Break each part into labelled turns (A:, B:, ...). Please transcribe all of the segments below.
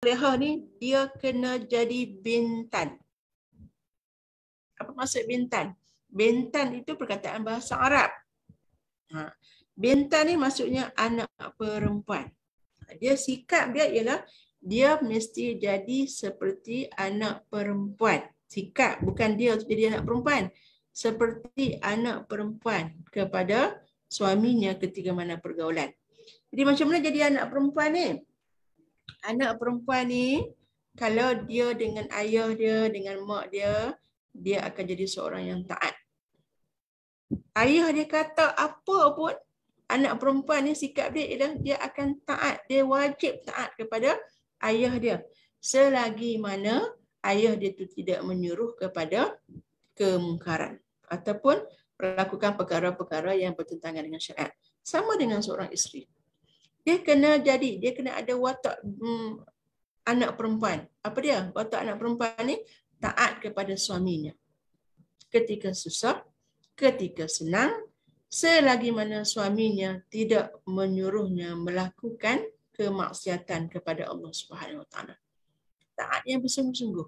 A: solehah ni dia kena jadi bintan. Apa maksud bintan? Bintan itu perkataan bahasa Arab. Bintan ni maksudnya anak perempuan. Dia sikap dia ialah dia mesti jadi seperti anak perempuan. Sikap, bukan dia jadi anak perempuan. Seperti anak perempuan kepada suaminya ketika mana pergaulan. Jadi macam mana jadi anak perempuan ni? Anak perempuan ni, kalau dia dengan ayah dia, dengan mak dia, dia akan jadi seorang yang taat. Ayah dia kata apa pun, anak perempuan ni sikap dia ialah dia akan taat. Dia wajib taat kepada ayah dia. Selagi mana ayah dia tu tidak menyuruh kepada kemungkaran. Ataupun melakukan perkara-perkara yang bertentangan dengan syariat. Sama dengan seorang isteri. Dia kena ada watak anak perempuan. Apa dia? Watak anak perempuan ni taat kepada suaminya. Ketika susah, ketika senang, selagi mana suaminya tidak menyuruhnya melakukan kemaksiatan kepada Allah Subhanahu Wa Taala. Taat yang bersungguh-sungguh.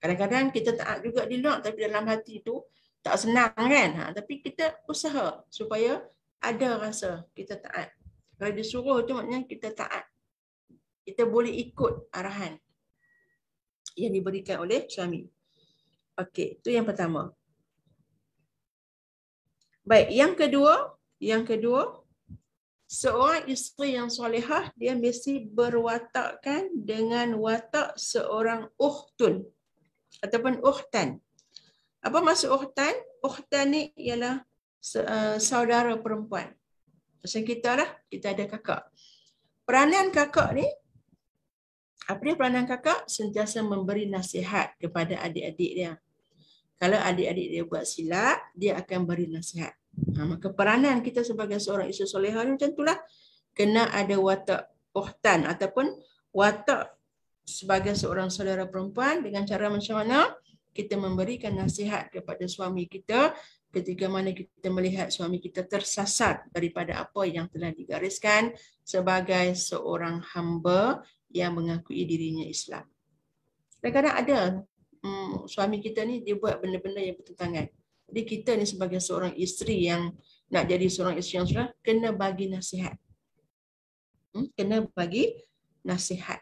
A: Kadang-kadang kita taat juga di luar, tapi dalam hati tu tak senang kan? Tapi kita usaha supaya ada rasa kita taat. Kalau disuruh tu maknanya kita taat. Kita boleh ikut arahan yang diberikan oleh suami. Okey, itu yang pertama. Baik, yang kedua, seorang isteri yang solehah dia mesti berwatakkan dengan watak seorang ukhtun ataupun ukhtan. Apa maksud ukhtan? Ukhtan ni ialah saudara perempuan. Macam kita lah, kita ada kakak. Peranan kakak ni, apa dia peranan kakak? Sentiasa memberi nasihat kepada adik-adik dia. Kalau adik-adik dia buat silap, dia akan beri nasihat. Maka peranan kita sebagai seorang isteri solehah ni macam itulah. Kena ada watak ukhtan ataupun watak sebagai seorang saudara perempuan dengan cara macam mana kita memberikan nasihat kepada suami kita ketika mana kita melihat suami kita tersasar daripada apa yang telah digariskan sebagai seorang hamba yang mengakui dirinya Islam. Kadang-kadang ada suami kita ni dia buat benda-benda yang bertentangan. Jadi kita ni sebagai seorang isteri yang nak jadi seorang isteri yang solehah kena bagi nasihat. Kena bagi nasihat.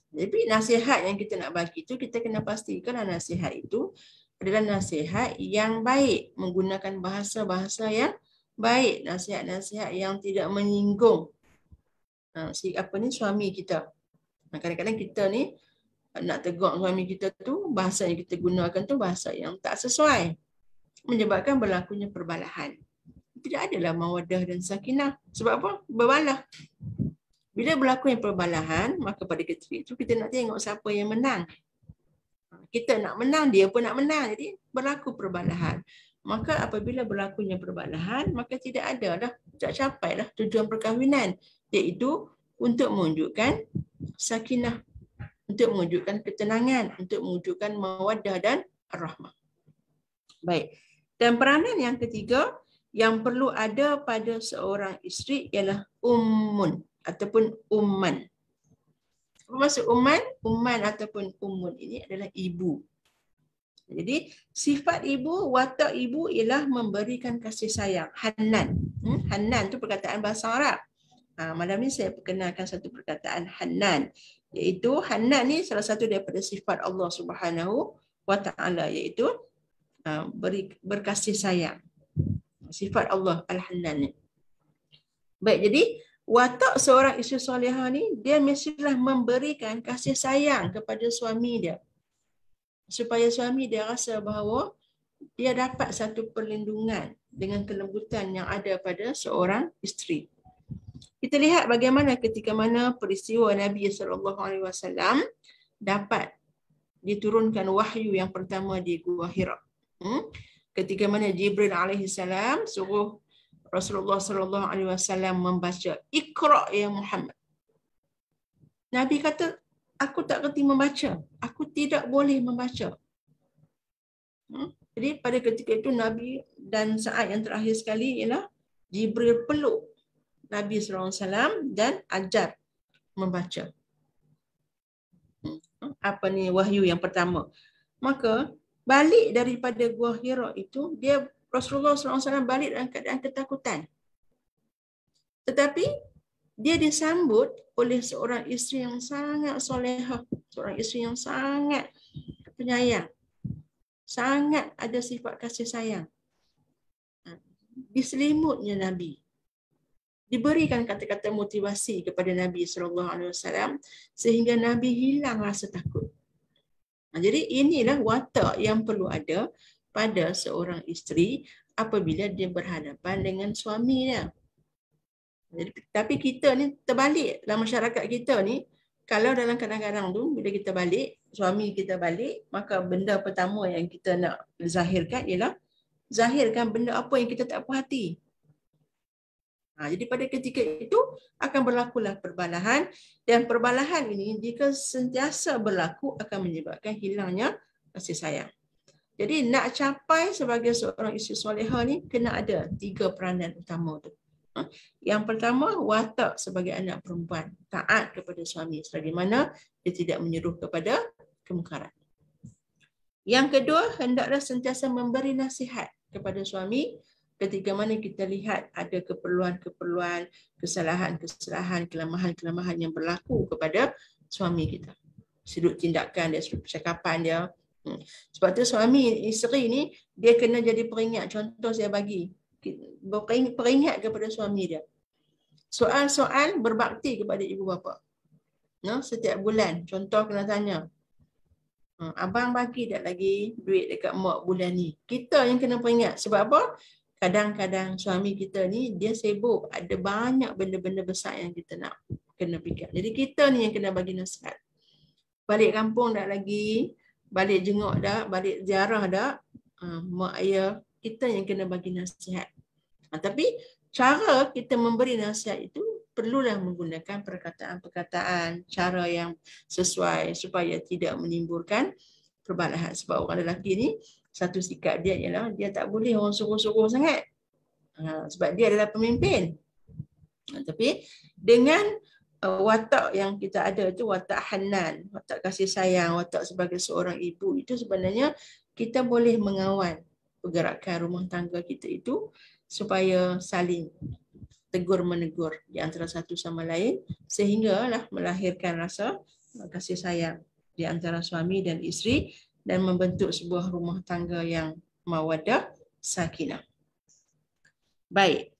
A: Jadi nasihat yang kita nak bagi itu kita kena pastikan nasihat itu adalah nasihat yang baik, menggunakan bahasa-bahasa yang baik, nasihat-nasihat yang tidak menyinggung suami kita. Kadang-kadang kita ni nak tegur suami kita tu, bahasa yang kita gunakan tu bahasa yang tak sesuai, menyebabkan berlakunya perbalahan. Tidak adalah mawaddah dan sakinah. Sebab apa? Berbalah. Bila berlaku yang perbalahan, maka pada ketika itu kita nak tengok siapa yang menang. Kita nak menang, dia pun nak menang. Jadi berlaku perbalahan. Maka apabila berlakunya perbalahan, maka tidak ada dah, tak capai dah tujuan perkahwinan. Iaitu untuk mewujudkan sakinah, untuk mewujudkan ketenangan, untuk mewujudkan mawaddah dan rahmah. Baik. Dan peranan yang ketiga yang perlu ada pada seorang isteri ialah ummun ataupun umman. Apa maksud umman? Umman ataupun ummun ini adalah ibu. Jadi sifat ibu, watak ibu ialah memberikan kasih sayang, hanan. Hanan tu perkataan bahasa Arab. Malam ni saya perkenalkan satu perkataan hanan. Iaitu hanan ni salah satu daripada sifat Allah Subhanahu wa Ta'ala, iaitu berkasih sayang. Sifat Allah Al-Hanan ni. Baik, jadi watak seorang isteri solehah ni dia mestilah memberikan kasih sayang kepada suami dia. Supaya suami dia rasa bahawa dia dapat satu perlindungan dengan kelembutan yang ada pada seorang isteri. Kita lihat bagaimana ketika mana peristiwa Nabi SAW dapat diturunkan wahyu yang pertama di Gua Hira. Ketika mana Jibril alaihissalam suruh Rasulullah SAW membaca, Iqra ya Muhammad. Nabi kata, aku tak kerti membaca. Aku tidak boleh membaca. Jadi pada ketika itu Nabi, dan saat yang terakhir sekali ialah Jibril peluk Nabi SAW dan ajar membaca. Apa ni wahyu yang pertama. Maka balik daripada Gua Hira itu, Rasulullah SAW balik dalam keadaan ketakutan. Tetapi dia disambut oleh seorang isteri yang sangat solehah, seorang isteri yang sangat penyayang, sangat ada sifat kasih sayang. Diselimutnya Nabi. Diberikan kata-kata motivasi kepada Nabi SAW sehingga Nabi hilang rasa takut. Jadi inilah watak yang perlu ada pada seorang isteri apabila dia berhadapan dengan suaminya. Jadi, tapi kita ni terbalik dalam masyarakat kita ni, kalau dalam kadang-kadang tu bila kita balik, suami kita balik, maka benda pertama yang kita nak zahirkan ialah zahirkan benda apa yang kita tak puas hati. Jadi pada ketika itu akan berlakulah perbalahan, dan perbalahan ini jika sentiasa berlaku akan menyebabkan hilangnya kasih sayang. Jadi nak capai sebagai seorang isteri solehah ni kena ada 3 peranan utama tu. Yang pertama, watak sebagai anak perempuan, taat kepada suami selagi mana dia tidak menyuruh kepada kemungkaran. Yang kedua, hendaklah sentiasa memberi nasihat kepada suami ketika mana kita lihat ada keperluan-keperluan, kesalahan-kesalahan, kelemahan-kelemahan yang berlaku kepada suami kita. Sudut tindakan dia, sudut percakapan dia. Sebab tu suami isteri ni dia kena jadi peringat. Contoh saya bagi, peringat kepada suami dia. Soal-soal berbakti kepada ibu bapa. Setiap bulan, contoh kena tanya, abang bagi tak lagi duit dekat mak bulan ni? Kita yang kena peringat. Sebab apa? Kadang-kadang suami kita ni dia sibuk, ada banyak benda-benda besar yang kita nak kena fikir. Jadi kita ni yang kena bagi nasihat. Balik kampung tak lagi, balik jenguk dak, balik ziarah dak, mak ayah kita yang kena bagi nasihat. Tapi cara kita memberi nasihat itu perlulah menggunakan perkataan-perkataan, cara yang sesuai supaya tidak menimbulkan perbalahan. Sebab orang lelaki ni satu sikap dia ialah dia tak boleh orang suruh-suruh sangat. Sebab dia adalah pemimpin. Tapi dengan watak yang kita ada itu, watak hanan, watak kasih sayang, watak sebagai seorang ibu, itu sebenarnya kita boleh mengawal pergerakan rumah tangga kita itu supaya saling tegur-menegur di antara satu sama lain sehinggalah melahirkan rasa kasih sayang di antara suami dan isteri dan membentuk sebuah rumah tangga yang mawaddah sakinah. Baik.